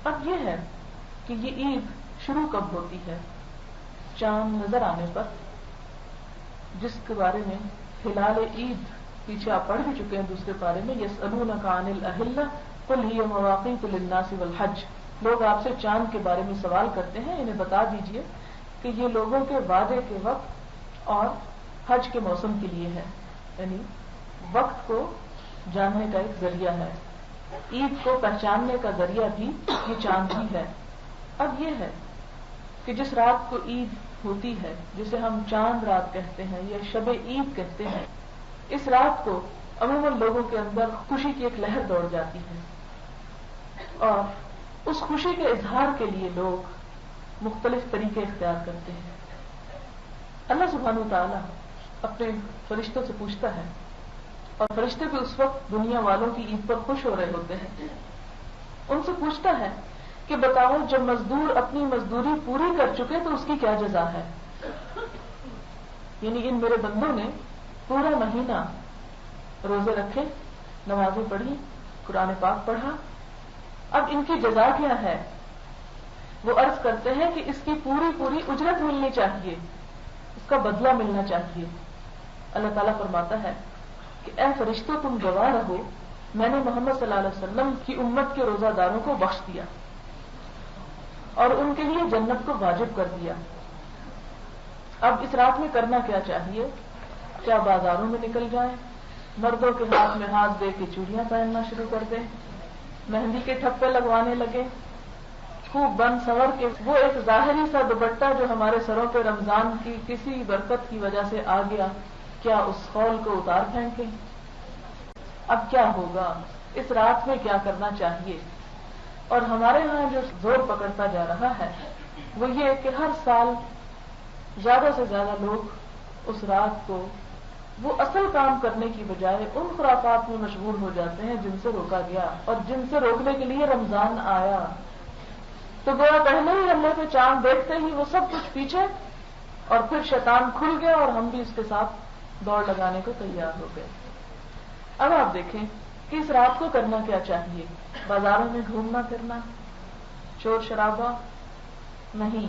اب یہ ہے کہ یہ عید شروع کب ہوتی ہے؟ چاند نظر آنے پر، جس کے بارے میں ہلال عید پیچھے آپ پڑھ بھی چکے ہیں دوسرے پارے میں، یسألونک عن الأہلہ قل ہی مواقیت للناس والحج. لوگ آپ سے چاند کے بارے میں سوال کرتے ہیں، انہیں بتا دیجئے کہ یہ لوگوں کے وعدے کے وقت اور حج کے موسم کے لیے ہے، یعنی وقت کو جاننے کا ایک ذریعہ ہے. عید کو پہچاننے کا ذریعہ بھی یہ چاند ہی ہے. اب یہ ہے کہ جس رات کو عید ہوتی ہے، جسے ہم چاند رات کہتے ہیں یا شب عید کہتے ہیں، اس رات کو عموماً لوگوں کے اندر خوشی کی ایک لہر دوڑ جاتی ہے، اور اس خوشی کے اظہار کے لیے لوگ مختلف طریقے اختیار کرتے ہیں. اللہ سبحانہ وتعالی اپنے فرشتوں سے پوچھتا ہے، اور فرشتے بھی اس وقت دنیا والوں کی عید پر خوش ہو رہے ہوتے ہیں. ان سے پوچھتا ہے کہ بتاؤ جب مزدور اپنی مزدوری پوری کر چکے تو اس کی کیا جزا ہے؟ یعنی ان میرے بندوں نے پورا مہینہ روزے رکھے، نمازیں پڑھی، قرآن پاک پڑھا، اب ان کی جزا کیا ہے؟ وہ عرض کرتے ہیں کہ اس کی پوری پوری اجرت ملنی چاہیے، اس کا بدلہ ملنا چاہیے. اللہ تعالیٰ فرماتا ہے کہ اے فرشتوں تم گواہ رہو، میں نے محمد صلی اللہ علیہ وسلم کی امت کے روزہ داروں کو بخش دیا اور ان کے لیے جنت کو واجب کر دیا. اب اس رات میں کرنا کیا چاہیے؟ کیا بازاروں میں نکل جائیں، مردوں کے ہاتھ میں ہاتھ دے کے چوڑیاں پہننا شروع کر دیں، مہندی کے ٹھپے لگوانے لگے، خوب بن سنور کے وہ ایک ظاہری سا دوپٹہ جو ہمارے سروں پہ رمضان کی کسی برکت کی وجہ سے آ گیا، کیا اس خول کو اتار پھینکیں؟ اب کیا ہوگا؟ اس رات میں کیا کرنا چاہیے؟ اور ہمارے ہاں جو زور پکڑتا جا رہا ہے وہ یہ کہ ہر سال زیادہ سے زیادہ لوگ اس رات کو وہ اصل کام کرنے کی بجائے ان خرافات میں مشغول ہو جاتے ہیں جن سے روکا گیا اور جن سے روکنے کے لیے رمضان آیا. تو گویا پہلے ہی اللہ کے چاند دیکھتے ہی وہ سب کچھ پیچھے، اور پھر شیطان کھل گیا اور ہم بھی اس کے ساتھ دوڑ لگانے کو تیار ہو گئے. اب آپ دیکھیں کہ اس رات کو کرنا کیا چاہیے؟ بازاروں میں گھومنا پھرنا، شور شرابہ نہیں.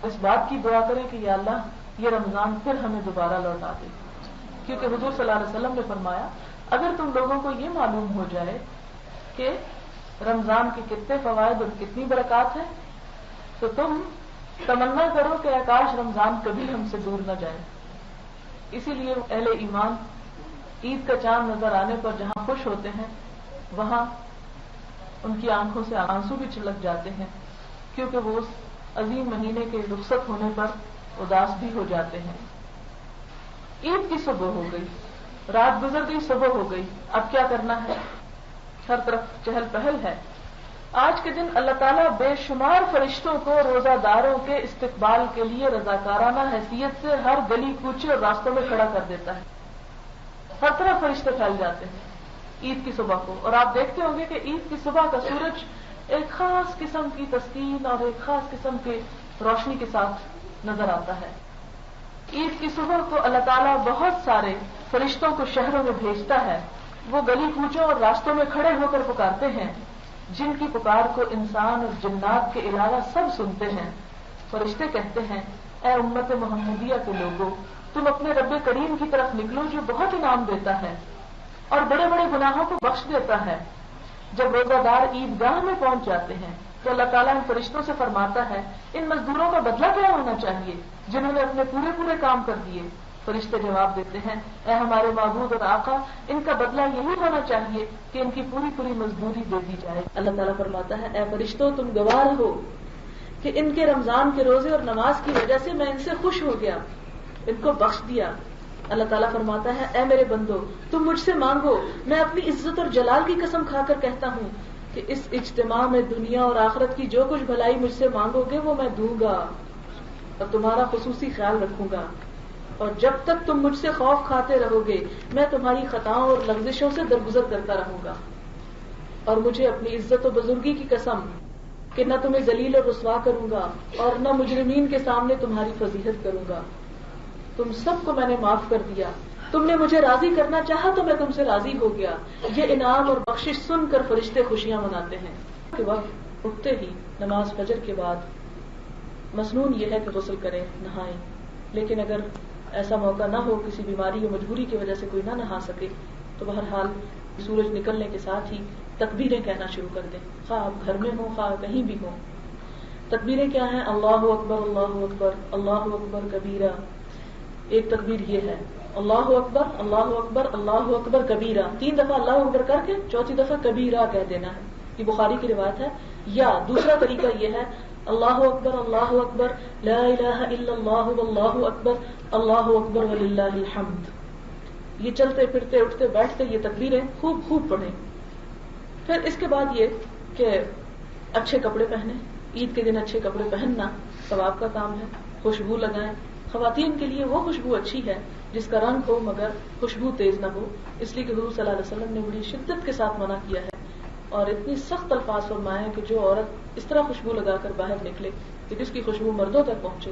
اس بات کی دعا کریں کہ یا اللہ یہ رمضان پھر ہمیں دوبارہ لوٹا دے، کیونکہ حضور صلی اللہ علیہ وسلم نے فرمایا اگر تم لوگوں کو یہ معلوم ہو جائے کہ رمضان کے کتنے فوائد اور کتنی برکات ہیں تو تم تمنا کرو کہ کاش رمضان کبھی ہم سے دور نہ جائے. اسی لیے اہل ایمان عید کا چاند نظر آنے پر جہاں خوش ہوتے ہیں وہاں ان کی آنکھوں سے آنسو بھی چھلک جاتے ہیں، کیونکہ وہ اس عظیم مہینے کے رخصت ہونے پر اداس بھی ہو جاتے ہیں. عید کی صبح ہو گئی، رات گزر گئی، صبح ہو گئی، اب کیا کرنا ہے؟ ہر طرف چہل پہل ہے. آج کے دن اللہ تعالیٰ بے شمار فرشتوں کو روزہ داروں کے استقبال کے لیے رضاکارانہ حیثیت سے ہر گلی کوچے اور راستوں میں کھڑا کر دیتا ہے. ہر طرف فرشتے پھیل جاتے ہیں عید کی صبح کو، اور آپ دیکھتے ہوں گے کہ عید کی صبح کا سورج ایک خاص قسم کی تسکین اور ایک خاص قسم کے روشنی کے ساتھ نظر آتا ہے. عید کی صبح کو اللہ تعالیٰ بہت سارے فرشتوں کو شہروں میں بھیجتا ہے. وہ گلی کوچوں اور راستوں میں کھڑے ہو کر پکارتے ہیں، جن کی پکار کو انسان اور جنات کے علاوہ سب سنتے ہیں. فرشتے کہتے ہیں اے امت محمدیہ کے لوگوں، تم اپنے رب کریم کی طرف نکلو جو بہت انعام دیتا ہے اور بڑے بڑے گناہوں کو بخش دیتا ہے. جب روزہ دار عیدگاہ میں پہنچ جاتے ہیں تو اللہ تعالیٰ ان فرشتوں سے فرماتا ہے ان مزدوروں کا بدلہ کیا ہونا چاہیے جنہوں نے اپنے پورے کام کر دیے. فرشتے جواب دیتے ہیں اے ہمارے معبود اور آقا، ان کا بدلہ یہی ہونا چاہیے کہ ان کی پوری مزدوری دے دی جائے. اللہ تعالیٰ فرماتا ہے اے فرشتوں تم گواہ رہو کہ ان کے رمضان کے روزے اور نماز کی وجہ سے میں ان سے خوش ہو گیا، ان کو بخش دیا. اللہ تعالیٰ فرماتا ہے اے میرے بندو تم مجھ سے مانگو، میں اپنی عزت اور جلال کی قسم کھا کر کہتا ہوں کہ اس اجتماع میں دنیا اور آخرت کی جو کچھ بھلائی مجھ سے مانگو گے وہ میں دوں گا اور تمہارا خصوصی خیال رکھوں گا. اور جب تک تم مجھ سے خوف کھاتے رہو گے میں تمہاری خطاؤں اور لغزشوں سے درگزر کرتا رہوں گا. اور مجھے اپنی عزت و بزرگی کی قسم کہ نہ تمہیں ذلیل اور رسوا کروں گا اور نہ مجرمین کے سامنے تمہاری فضیحت کروں گا. تم سب کو میں نے معاف کر دیا. تم نے مجھے راضی کرنا چاہا تو میں تم سے راضی ہو گیا. یہ انعام اور بخشش سن کر فرشتے خوشیاں مناتے ہیں. اٹھتے ہی نماز فجر کے بعد مسنون یہ ہے کہ غسل کریں، نہائیں، لیکن اگر ایسا موقع نہ ہو، کسی بیماری یا مجبوری کی وجہ سے کوئی نہ نہا سکے، تو بہرحال سورج نکلنے کے ساتھ ہی تکبیریں کہنا شروع کر دیں، خواہ آپ گھر میں ہوں خواہ کہیں بھی ہوں۔ تکبیریں کیا ہیں؟ اللہ اکبر اللہ اکبر اللہ اکبر کبیرہ۔ ایک تکبیر یہ ہے اللہ اکبر اللہ اکبر اللہ اکبر کبیرہ، 3 دفعہ اللہ اکبر کر کے 4تھی دفعہ کبیرہ کہہ دینا ہے، یہ بخاری کی روایت ہے۔ یا دوسرا طریقہ یہ ہے اللہ اکبر لا الہ الا اللہ واللہ اکبر وللہ الحمد۔ یہ چلتے پھرتے اٹھتے بیٹھتے یہ تکبیریں خوب پڑھیں۔ پھر اس کے بعد یہ کہ اچھے کپڑے پہنیں، عید کے دن اچھے کپڑے پہننا ثواب کا کام ہے، خوشبو لگائیں۔ خواتین کے لیے وہ خوشبو اچھی ہے جس کا رنگ ہو مگر خوشبو تیز نہ ہو، اس لیے کہ حضور صلی اللہ علیہ وسلم نے بڑی شدت کے ساتھ منع کیا ہے اور اتنی سخت الفاظ فرمائے ہیں کہ جو عورت اس طرح خوشبو لگا کر باہر نکلے کہ جس کی خوشبو مردوں تک پہنچے،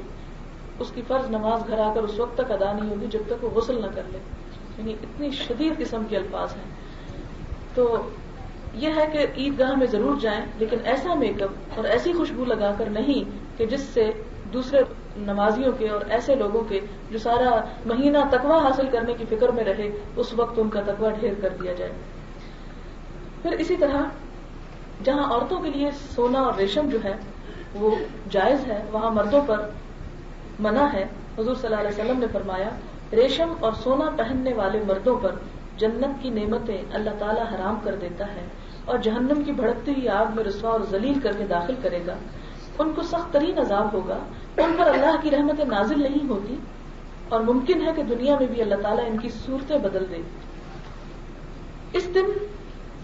اس کی فرض نماز گھر آ کر اس وقت تک ادا نہیں ہوگی جب تک وہ غسل نہ کر لے، یعنی اتنی شدید قسم کے الفاظ ہیں۔ تو یہ ہے کہ عیدگاہ میں ضرور جائیں، لیکن ایسا میک اپ اور ایسی خوشبو لگا کر نہیں کہ جس سے دوسرے نمازیوں کے اور ایسے لوگوں کے جو سارا مہینہ تقوی حاصل کرنے کی فکر میں رہے، اس وقت ان کا تقوی ڈھیر کر دیا جائے۔ پھر اسی طرح جہاں عورتوں کے لیے سونا اور ریشم جو ہے وہ جائز ہے، وہاں مردوں پر منع ہے۔ حضور صلی اللہ علیہ وسلم نے فرمایا ریشم اور سونا پہننے والے مردوں پر جنت کی نعمتیں اللہ تعالی حرام کر دیتا ہے اور جہنم کی بھڑکتی ہوئی آگ میں رسوا اور ذلیل کر کے داخل کرے گا۔ ان کو سخت ترین عذاب ہوگا، ان پر اللہ کی رحمتیں نازل نہیں ہوتی اور ممکن ہے کہ دنیا میں بھی اللہ تعالیٰ ان کی صورتیں بدل دے۔ اس دن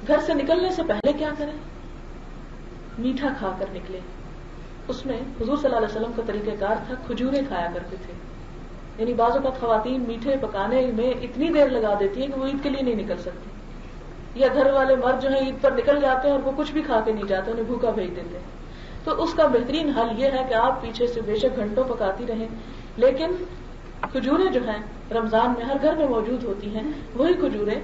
گھر سے نکلنے سے پہلے کیا کریں؟ میٹھا کھا کر نکلیں۔ اس میں حضور صلی اللہ علیہ وسلم کا طریقہ کار تھا، کھجوریں کھایا کرتے تھے۔ یعنی بعض اوقات خواتین میٹھے پکانے میں اتنی دیر لگا دیتی ہیں کہ وہ عید کے لیے نہیں نکل سکتی، یا گھر والے مرد جو ہیں عید پر نکل جاتے ہیں اور وہ کچھ بھی کھا کے نہیں جاتے، انہیں بھوکا بھیج دیتے ہیں۔ تو اس کا بہترین حل یہ ہے کہ آپ پیچھے سے بے شک گھنٹوں پکاتی رہیں، لیکن کھجوریں جو ہیں رمضان میں ہر گھر میں موجود ہوتی ہیں، وہی کھجوریں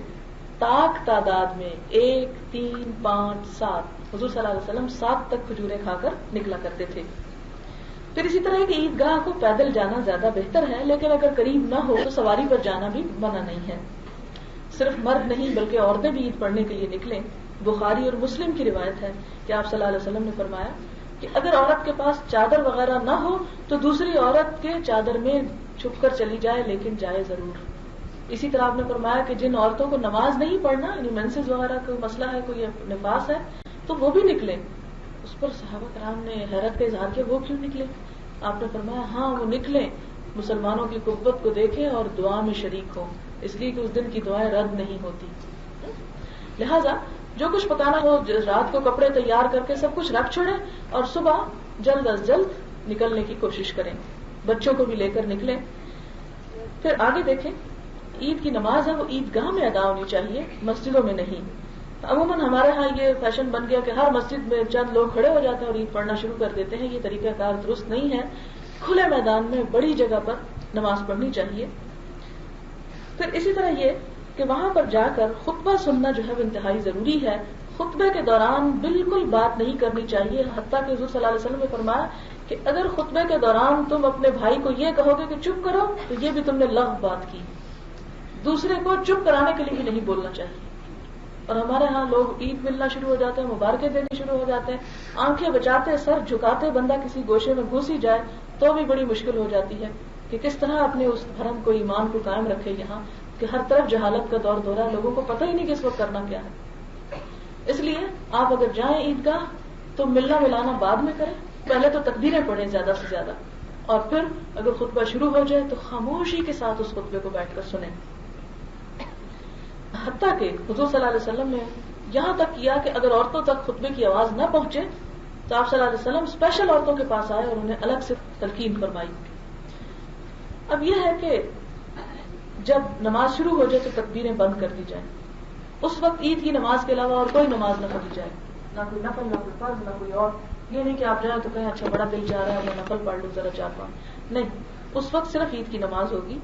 طاق تعداد میں 1 3 5 7 حضور صلی اللہ علیہ وسلم 7 تک کھجوریں کھا کر نکلا کرتے تھے۔ پھر اسی طرح کہ عیدگاہ کو پیدل جانا زیادہ بہتر ہے، لیکن اگر قریب نہ ہو تو سواری پر جانا بھی منع نہیں ہے۔ صرف مرد نہیں بلکہ عورتیں بھی عید پڑھنے کے لیے نکلیں۔ بخاری اور مسلم کی روایت ہے کہ آپ صلی اللہ علیہ وسلم نے فرمایا کہ اگر عورت کے پاس چادر وغیرہ نہ ہو تو دوسری عورت کے چادر میں چھپ کر چلی جائے، لیکن جائے ضرور۔ اسی طرح آپ نے فرمایا کہ جن عورتوں کو نماز نہیں پڑھنا، یعنی مینسز وغیرہ کا مسئلہ ہے، کوئی نفاس ہے، تو وہ بھی نکلیں۔ اس پر صحابہ کرام نے حیرت کا اظہار کیا، وہ کیوں نکلے؟ آپ نے فرمایا ہاں وہ نکلیں، مسلمانوں کی قوت کو دیکھیں اور دعا میں شریک ہوں، اس لیے کہ اس دن کی دعائیں رد نہیں ہوتی۔ لہذا جو کچھ پکانا ہو رات کو کپڑے تیار کر کے سب کچھ رکھ چھوڑیں اور صبح جلد از جلد نکلنے کی کوشش کریں، بچوں کو بھی لے کر نکلیں۔ پھر آگے دیکھیں، عید کی نماز ہے وہ عیدگاہ میں ادا ہونی چاہیے، مسجدوں میں نہیں۔ عموماً ہمارے ہاں یہ فیشن بن گیا کہ ہر مسجد میں چند لوگ کھڑے ہو جاتے ہیں اور عید پڑھنا شروع کر دیتے ہیں، یہ طریقہ کار درست نہیں ہے۔ کھلے میدان میں بڑی جگہ پر نماز پڑھنی چاہیے۔ پھر اسی طرح یہ کہ وہاں پر جا کر خطبہ سننا جو ہے وہ انتہائی ضروری ہے۔ خطبے کے دوران بالکل بات نہیں کرنی چاہیے، حتیٰ کہ حضور صلی اللہ علیہ وسلم نے فرمایا کہ اگر خطبے کے دوران تم اپنے بھائی کو یہ کہو گے کہ چپ کرو تو یہ بھی تم نے لغو بات کی۔ دوسرے کو چپ کرانے کے لیے بھی نہیں بولنا چاہیے۔ اور ہمارے ہاں لوگ عید ملنا شروع ہو جاتے ہیں، مبارکیں دینے شروع ہو جاتے ہیں، آنکھیں بچاتے سر جھکاتے بندہ کسی گوشے میں گھس ہی جائے تو بھی بڑی مشکل ہو جاتی ہے کہ کس طرح اپنے اس دھرم کو ایمان کو قائم رکھے یہاں کہ ہر طرف جہالت کا دور دورہ، لوگوں کو پتہ ہی نہیں کہ اس وقت کرنا کیا ہے۔ اس لیے آپ اگر جائیں عیدگاہ تو ملنا ملانا بعد میں کریں، پہلے تو تکبیریں پڑھیں زیادہ سے زیادہ، اور پھر اگر خطبہ شروع ہو جائے تو خاموشی کے ساتھ اس خطبے کو بیٹھ کر سنیں۔ حتیٰ کہ حضور صلی اللہ علیہ وسلم نے یہاں تک کیا کہ اگر عورتوں تک خطبے کی آواز نہ پہنچے تو آپ صلی اللہ علیہ وسلم اسپیشل عورتوں کے پاس آئے اور انہیں الگ سے تلقین فرمائی۔ اب یہ ہے کہ جب نماز شروع ہو جائے تو تکبیریں بند کر دی جائیں، اس وقت عید کی نماز کے علاوہ اور کوئی نماز نہ پڑھی جائے، نہ کوئی نفل نہ کوئی فرض نہ کوئی اور۔ یہ نہیں کہ آپ جائیں تو کہیں اچھا بڑا دل چاہ رہا ہے میں نفل پڑھ لوں ذرا 4-5، نہیں، اس وقت صرف عید کی نماز ہوگی۔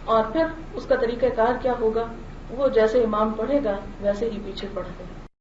اور پھر اس کا طریقہ کار کیا ہوگا، وہ جیسے امام پڑھے گا ویسے ہی پیچھے پڑھ دیں۔